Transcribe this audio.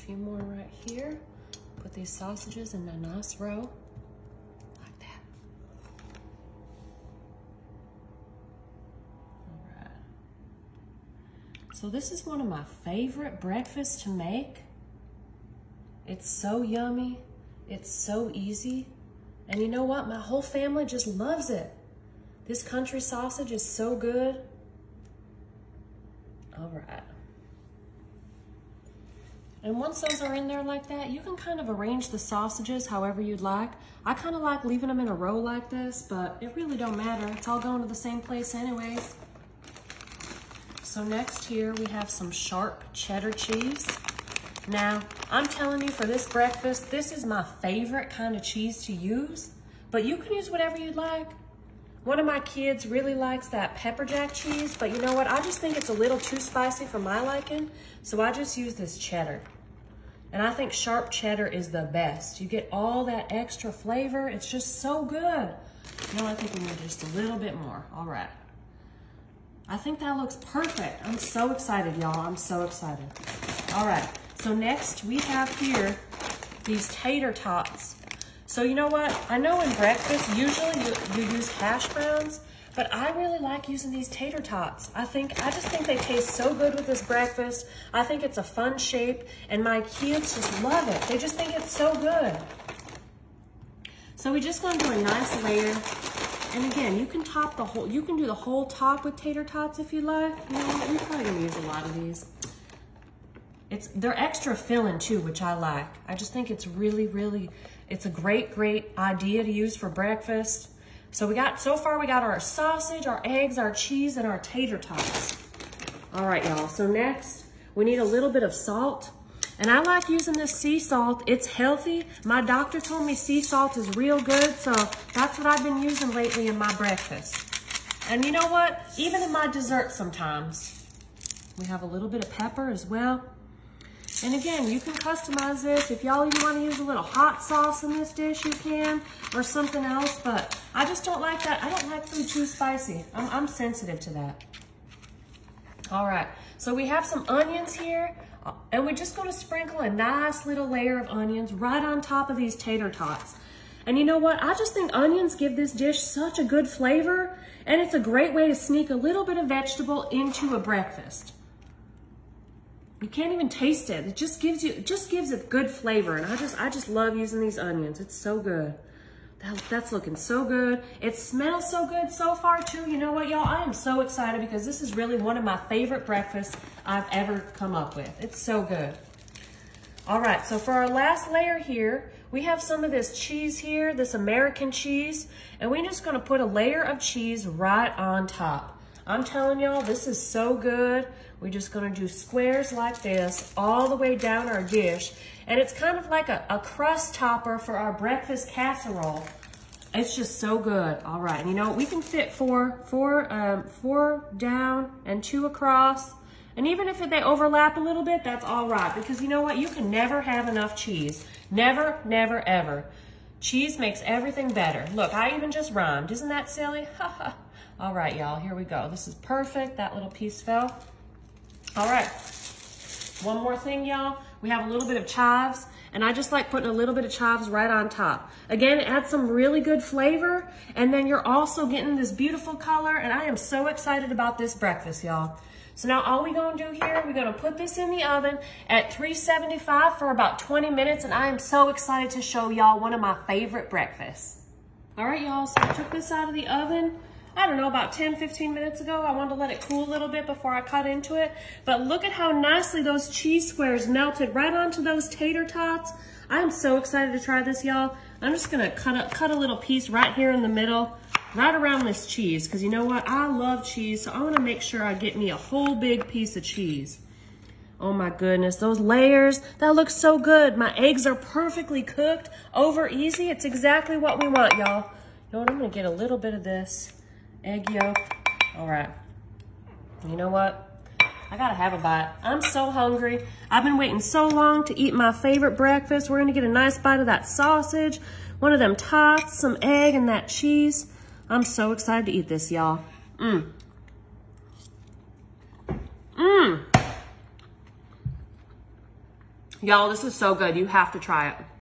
few more right here. Put these sausages in a nice row, like that. All right. So this is one of my favorite breakfasts to make. It's so yummy. It's so easy. And you know what? My whole family just loves it. This country sausage is so good. All right. And once those are in there like that, you can kind of arrange the sausages however you'd like. I kind of like leaving them in a row like this, but it really don't matter. It's all going to the same place anyways. So next here we have some sharp cheddar cheese. Now, I'm telling you, for this breakfast, this is my favorite kind of cheese to use, but you can use whatever you'd like. One of my kids really likes that pepper jack cheese, but you know what? I just think it's a little too spicy for my liking, so I just use this cheddar. And I think sharp cheddar is the best. You get all that extra flavor. It's just so good. Now I think we need just a little bit more. All right. I think that looks perfect. I'm so excited, y'all. I'm so excited. All right. So next we have here these tater tots. So you know what? I know in breakfast, usually you use hash browns, but I really like using these tater tots. I just think they taste so good with this breakfast. I think it's a fun shape, and my kids just love it. They just think it's so good. So we're just gonna do a nice layer. And again, you can top the whole, you can do the whole top with tater tots if you like. You know what? We're probably gonna use a lot of these. They're extra filling too, which I like. I just think it's really, it's a great idea to use for breakfast. So so far we got our sausage, our eggs, our cheese, and our tater tots. All right, y'all, so next we need a little bit of salt. And I like using this sea salt. It's healthy. My doctor told me sea salt is real good, so that's what I've been using lately in my breakfast. And you know what? Even in my dessert sometimes. We have a little bit of pepper as well. And again, you can customize this. If y'all even want to use a little hot sauce in this dish, you can, or something else, but I just don't like that. I don't like food too spicy. I'm sensitive to that. All right, so we have some onions here, and we're just gonna sprinkle a nice little layer of onions right on top of these tater tots. And you know what? I just think onions give this dish such a good flavor, and it's a great way to sneak a little bit of vegetable into a breakfast. You can't even taste it. It just gives it good flavor. And I just love using these onions. It's so good. That's looking so good. It smells so good so far too. You know what, y'all? I am so excited because this is really one of my favorite breakfasts I've ever come up with. It's so good. All right, so for our last layer here, we have some of this cheese here, this American cheese, and we're just gonna put a layer of cheese right on top. I'm telling y'all, this is so good. We're just gonna do squares like this all the way down our dish. And it's kind of like a crust topper for our breakfast casserole. It's just so good. All right, and you know, we can fit four down and 2 across. And even if they overlap a little bit, that's all right. Because you know what? You can never have enough cheese. Never, never, ever. Cheese makes everything better. Look, I even just rhymed. Isn't that silly? All right, y'all, here we go. This is perfect. That little piece fell. All right, one more thing, y'all. We have a little bit of chives, and I just like putting a little bit of chives right on top. Again, it adds some really good flavor, and then you're also getting this beautiful color, and I am so excited about this breakfast, y'all. So now all we're gonna do here, we're gonna put this in the oven at 375 for about 20 minutes, and I am so excited to show y'all one of my favorite breakfasts. All right, y'all, so I took this out of the oven. I don't know, about 10, 15 minutes ago. I wanted to let it cool a little bit before I cut into it. But look at how nicely those cheese squares melted right onto those tater tots. I am so excited to try this, y'all. I'm just gonna cut a little piece right here in the middle, right around this cheese, because you know what? I love cheese, so I wanna make sure I get me a whole big piece of cheese. Oh my goodness, those layers, that looks so good. My eggs are perfectly cooked, over easy. It's exactly what we want, y'all. You know what, I'm gonna get a little bit of this egg yolk. All right, you know what? I gotta have a bite. I'm so hungry. I've been waiting so long to eat my favorite breakfast. We're gonna get a nice bite of that sausage, one of them tots, some egg, and that cheese. I'm so excited to eat this, y'all. Y'all, this is so good. You have to try it.